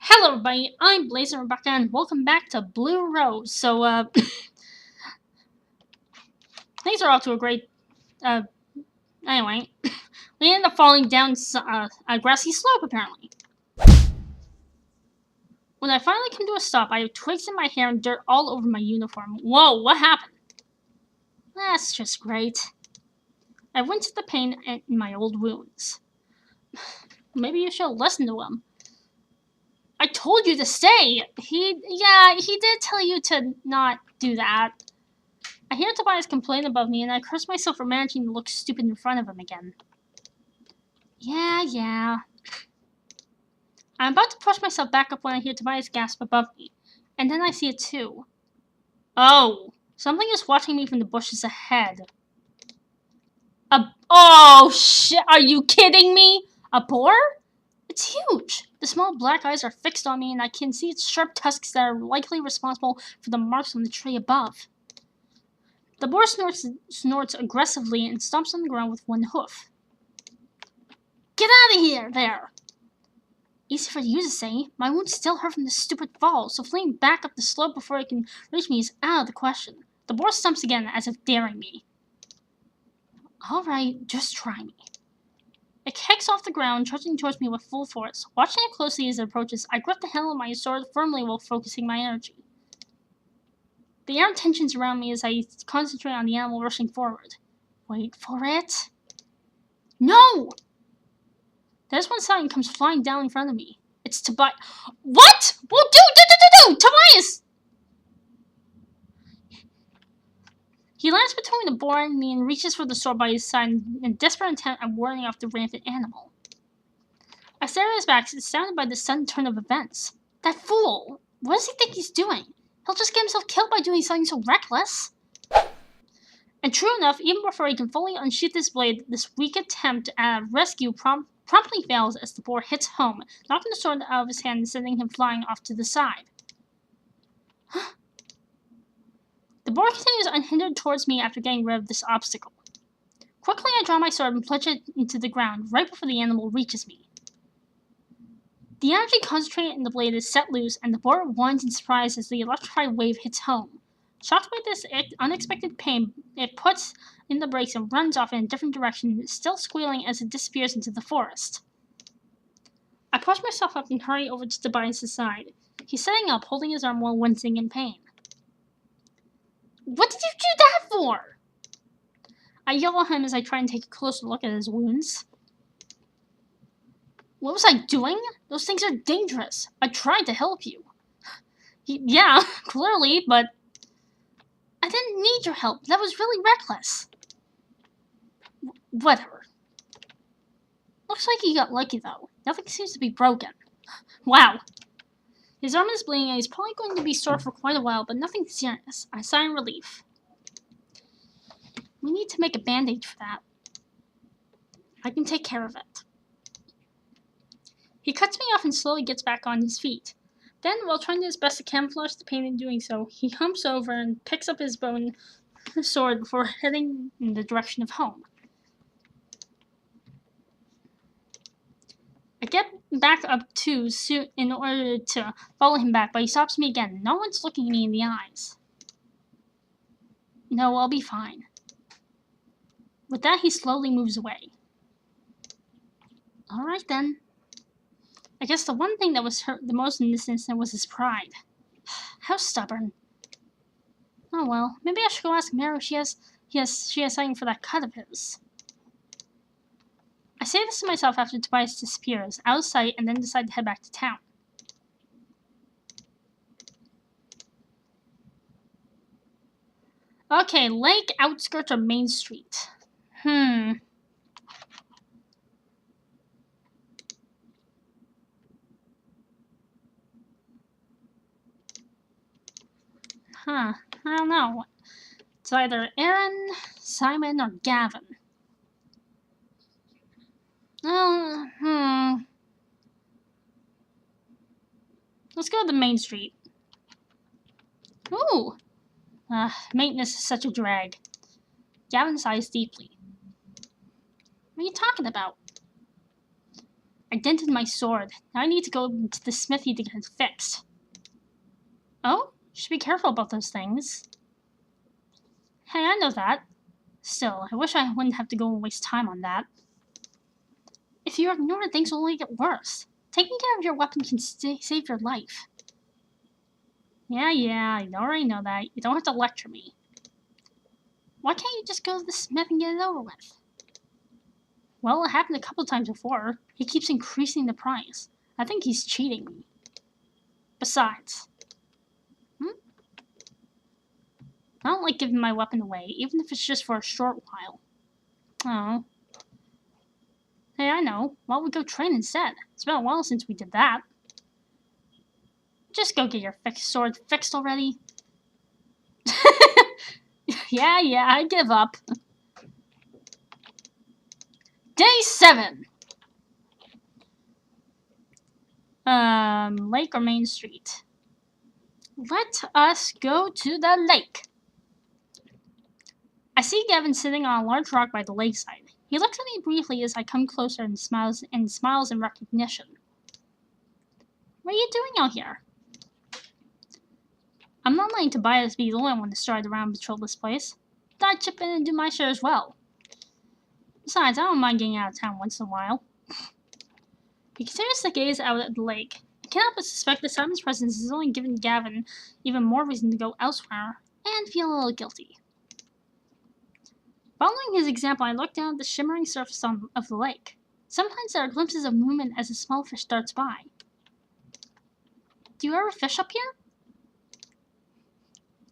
Hello everybody, I'm Blaze and Rebecca and welcome back to Blue Rose. Things are off to a great, uh, anyway. We ended up falling down a grassy slope apparently. When I finally come to a stop, I have twigs in my hair and dirt all over my uniform. Whoa, what happened? That's just great. I went to the pain in my old wounds. Maybe you should listen to him. I told you to stay! He did tell you to not do that. I hear Tobias complain above me, and I curse myself for managing to look stupid in front of him again. Yeah. I'm about to push myself back up when I hear Tobias gasp above me. And then I see it too. Oh, something is watching me from the bushes ahead. Oh shit, are you kidding me? A boar? It's huge. The small black eyes are fixed on me and I can see its sharp tusks that are likely responsible for the marks on the tree above. The boar snorts aggressively and stomps on the ground with one hoof. Get out of here, there! Easy for you to say. My wounds still hurt from this stupid fall, so fleeing back up the slope before it can reach me is out of the question. The boar stumps again, as if daring me. Alright, just try me. It kicks off the ground, charging towards me with full force. Watching it closely as it approaches, I grip the handle of my sword firmly while focusing my energy. The air tensions around me as I concentrate on the animal rushing forward. Wait for it. No! There's one sign comes flying down in front of me. It's Tobias. What? Well, Tobias! He lands between the boar and me and reaches for the sword by his side in a desperate attempt at warding off the rampant animal. I stare at his back, astounded by the sudden turn of events. That fool! What does he think he's doing? He'll just get himself killed by doing something so reckless. And true enough, even before he can fully unsheath his blade, this weak attempt at rescue promptly fails as the boar hits home, knocking the sword out of his hand and sending him flying off to the side. The boar continues unhindered towards me after getting rid of this obstacle. Quickly I draw my sword and plunge it into the ground right before the animal reaches me. The energy concentrated in the blade is set loose, and the boar whines in surprise as the electrified wave hits home. Shocked by this unexpected pain, it puts in the brakes and runs off in a different direction, still squealing as it disappears into the forest. I push myself up and hurry over to Tobias' side. He's sitting up, holding his arm while wincing in pain. What did you do that for? I yell at him as I try and take a closer look at his wounds. What was I doing? Those things are dangerous. I tried to help you. Yeah, clearly, but I didn't need your help. That was really reckless. Whatever. Looks like he got lucky, though. Nothing seems to be broken. Wow. His arm is bleeding and he's probably going to be sore for quite a while, but nothing serious. I sigh in relief. We need to make a bandage for that. I can take care of it. He cuts me off and slowly gets back on his feet. Then, while trying his best to camouflage the pain in doing so, he humps over and picks up his bone sword before heading in the direction of home. I get back up too soon in order to follow him back, but he stops me again. No one's looking me in the eyes. No, I'll be fine. With that, he slowly moves away. Alright then. I guess the one thing that was hurt the most in this incident was his pride. How stubborn. Oh well, maybe I should go ask Mary if she has something for that cut of his. I say this to myself after Tobias disappears, out of sight, and then decide to head back to town. Okay, lake, outskirts, or main street? Huh, I don't know. It's either Aaron, Simon, or Gavin. Let's go to the main street. Ooh! Maintenance is such a drag. Gavin sighs deeply. What are you talking about? I dented my sword. Now I need to go to the smithy to get it fixed. Oh? Should be careful about those things. Hey, I know that. Still, I wish I wouldn't have to go and waste time on that. If you ignore it, things will only get worse. Taking care of your weapon can save your life. Yeah, I already know that. You don't have to lecture me. Why can't you just go to the smith and get it over with? Well, it happened a couple times before. He keeps increasing the price. I think he's cheating me. Besides, I don't like giving my weapon away, even if it's just for a short while. Oh. Hey, I know. Why don't we go train instead? It's been a while since we did that. Just go get your sword fixed already. Yeah, I give up. Day 7. Lake or Main Street? Let us go to the lake. I see Gavin sitting on a large rock by the lakeside. He looks at me briefly as I come closer and smiles in recognition. What are you doing out here? I'm not letting Tobias be the only one to stride around and patrol this place. Thought I'd chip in and do my share as well. Besides, I don't mind getting out of town once in a while. He continues to gaze out at the lake. I cannot but suspect that Simon's presence has only given Gavin even more reason to go elsewhere and feel a little guilty. Following his example, I look down at the shimmering surface of the lake. Sometimes there are glimpses of movement as a small fish darts by. Do you ever fish up here?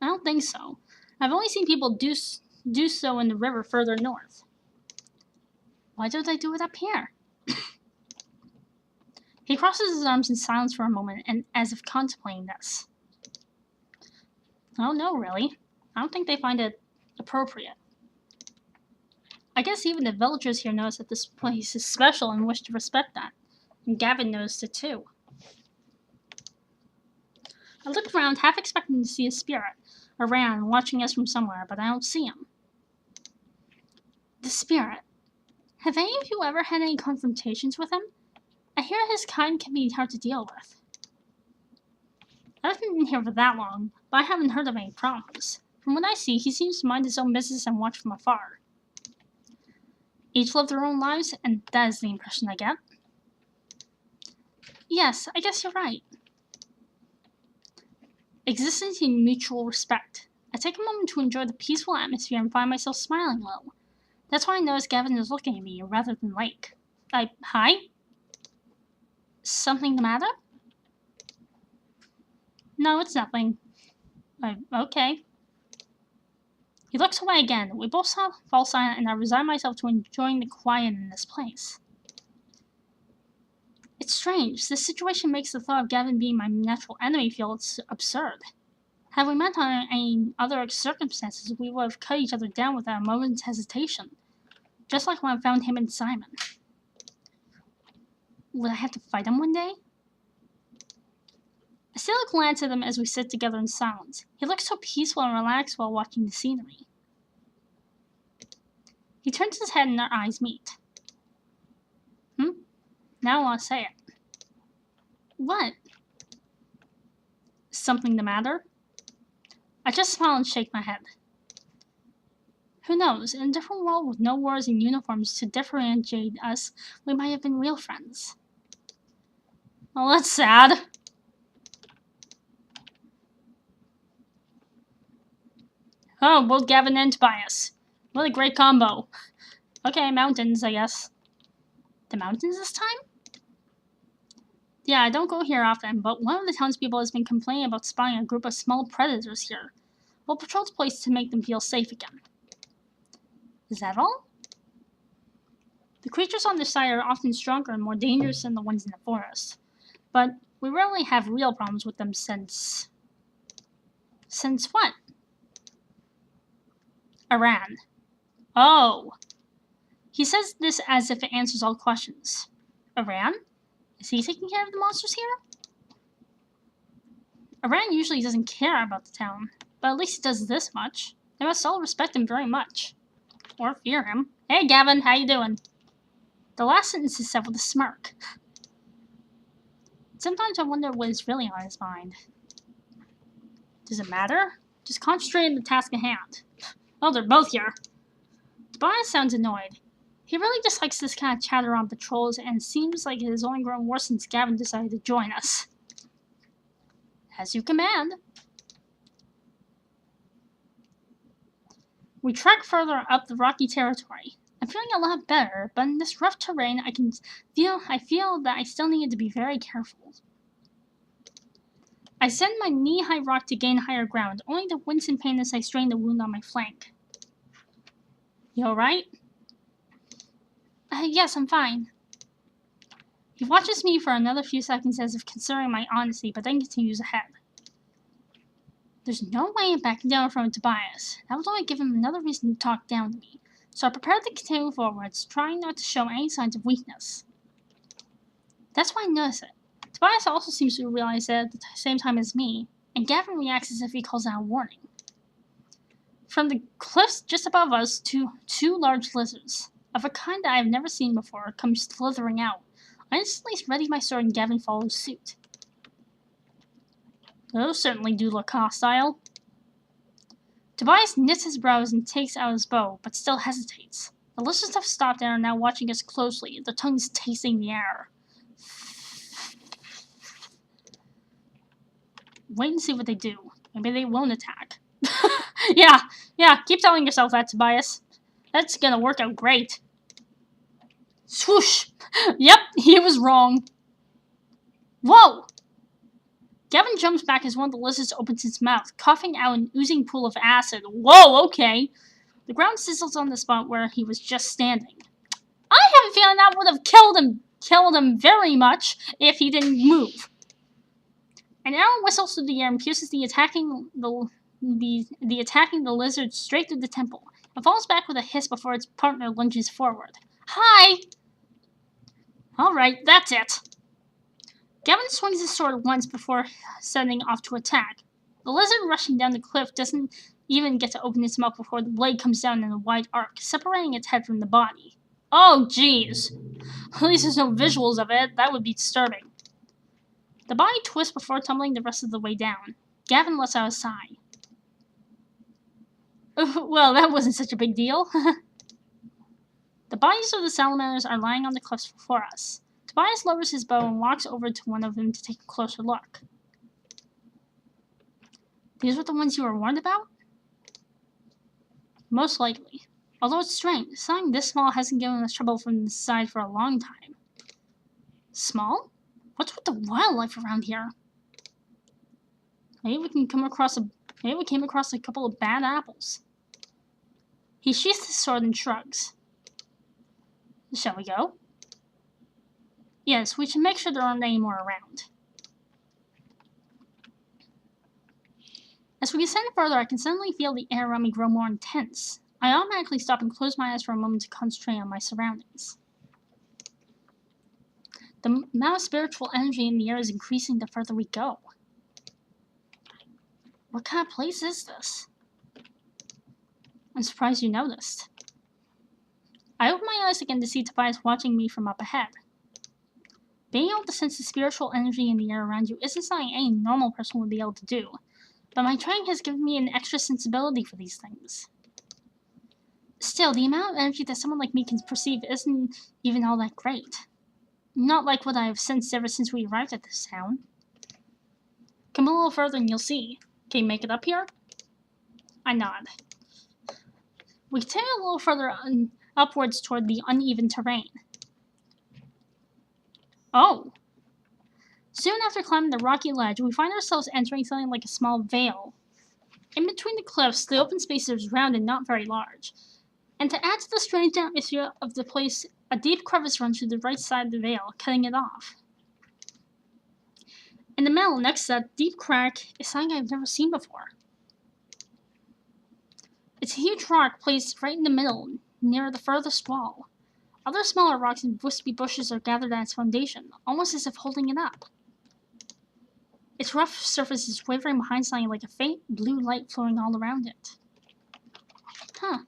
I don't think so. I've only seen people do so in the river further north. Why don't I do it up here? He crosses his arms in silence for a moment, and as if contemplating this. Oh no, really. I don't think they find it appropriate. I guess even the villagers here notice that this place is special and wish to respect that. And Gavin noticed it too. I looked around, half expecting to see a spirit, around watching us from somewhere, but I don't see him. The spirit. Have any of you ever had any confrontations with him? I hear his kind can be hard to deal with. I haven't been here for that long, but I haven't heard of any problems. From what I see, he seems to mind his own business and watch from afar. Each live their own lives, and that is the impression I get. Yes, I guess you're right. Existence in mutual respect. I take a moment to enjoy the peaceful atmosphere and find myself smiling low. That's why I notice Gavin is looking at me rather than Lake. Hi? Something the matter? No, it's nothing. Okay. He looks away again. We both fall silent, and I resign myself to enjoying the quiet in this place. It's strange. This situation makes the thought of Gavin being my natural enemy feel absurd. Had we met under any other circumstances, we would have cut each other down without a moment's hesitation. Just like when I found him and Simon. Would I have to fight him one day? I steal a glance at him as we sit together in silence. He looks so peaceful and relaxed while watching the scenery. He turns his head and our eyes meet. Now I want to say it. What? Something the matter? I just smile and shake my head. Who knows? In a different world with no wars and uniforms to differentiate us, we might have been real friends. Well, that's sad. Oh, both Gavin and Tobias. What a great combo. Okay, mountains, I guess. The mountains this time? Yeah, I don't go here often, but one of the townspeople has been complaining about spotting a group of small predators here. We'll patrol the place to make them feel safe again. Is that all? The creatures on this side are often stronger and more dangerous than the ones in the forest. But we rarely have real problems with them since... Since what? Iran. Oh. He says this as if it answers all questions. Iran? Is he taking care of the monsters here? Iran usually doesn't care about the town, but at least he does this much. They must all respect him very much. Or fear him. Hey Gavin, how you doing? The last sentence is said with a smirk. sometimes I wonder what is really on his mind. Does it matter? Just concentrate on the task at hand. Oh, they're both here. Tobias sounds annoyed. He really dislikes this kind of chatter on patrols, and seems like it has only grown worse since Gavin decided to join us. As you command. We trek further up the rocky territory. I'm feeling a lot better, but in this rough terrain, I feel that I still need to be very careful. I send my knee-high rock to gain higher ground, only to wince in pain as I strain the wound on my flank. You alright? Yes, I'm fine. He watches me for another few seconds as if considering my honesty, but then continues ahead. There's no way I'm backing down from Tobias. That would only give him another reason to talk down to me. So I prepared to continue forwards, trying not to show any signs of weakness. That's why I notice it. Tobias also seems to realize it at the same time as me, and Gavin reacts as if he calls out a warning. From the cliffs just above us, two large lizards, of a kind that I have never seen before, come slithering out. I instantly ready my sword and Gavin follows suit. Those certainly do look hostile. Tobias knits his brows and takes out his bow, but still hesitates. The lizards have stopped and are now watching us closely, their tongues tasting the air. Wait and see what they do. Maybe they won't attack. Yeah, keep telling yourself that, Tobias. That's gonna work out great. Swoosh! Yep, he was wrong. Whoa! Gavin jumps back as one of the lizards opens its mouth, coughing out an oozing pool of acid. Whoa, okay. The ground sizzles on the spot where he was just standing. I have a feeling that would have killed him very much if he didn't move. An arrow whistles through the air and pierces the attacking lizard straight through the temple. It falls back with a hiss before its partner lunges forward. Hi! Alright, that's it. Gavin swings his sword once before setting off to attack. The lizard rushing down the cliff doesn't even get to open its mouth before the blade comes down in a wide arc, separating its head from the body. Oh, jeez. At least there's no visuals of it. That would be disturbing. The body twists before tumbling the rest of the way down. Gavin lets out a sigh. Well, that wasn't such a big deal. The bodies of the salamanders are lying on the cliffs before us. Tobias lowers his bow and walks over to one of them to take a closer look. These were the ones you were warned about? Most likely. Although it's strange, something this small hasn't given us trouble from the side for a long time. Small? What's with the wildlife around here? Maybe we came across a couple of bad apples. He sheaths his sword and shrugs. Shall we go? Yes, we should make sure there aren't any more around. As we descend further, I can suddenly feel the air around me grow more intense. I automatically stop and close my eyes for a moment to concentrate on my surroundings. The amount of spiritual energy in the air is increasing the further we go. What kind of place is this? I'm surprised you noticed. I open my eyes again to see Tobias watching me from up ahead. Being able to sense the spiritual energy in the air around you isn't something any normal person would be able to do, but my training has given me an extra sensibility for these things. Still, the amount of energy that someone like me can perceive isn't even all that great. Not like what I have sensed ever since we arrived at this town. Come a little further and you'll see. Can you make it up here? I nod. We continue a little further upwards toward the uneven terrain. Oh! Soon after climbing the rocky ledge, we find ourselves entering something like a small vale. In between the cliffs, the open space is round and not very large. And to add to the strange atmosphere of the place, a deep crevice runs through the right side of the vale, cutting it off. In the middle, next to that deep crack, is something I've never seen before. It's a huge rock placed right in the middle, near the furthest wall. Other smaller rocks and wispy bushes are gathered at its foundation, almost as if holding it up. Its rough surface is wavering behind something like a faint blue light flowing all around it. Huh.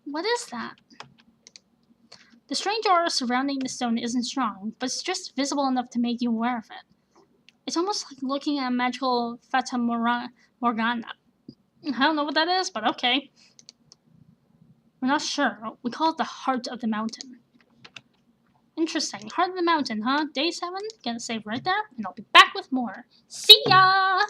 What is that? The strange aura surrounding the stone isn't strong, but it's just visible enough to make you aware of it. It's almost like looking at a magical Fata Morgana. I don't know what that is, but okay. We're not sure. We call it the Heart of the Mountain. Interesting. Heart of the Mountain, huh? Day 7? Gonna save right there, and I'll be back with more. See ya!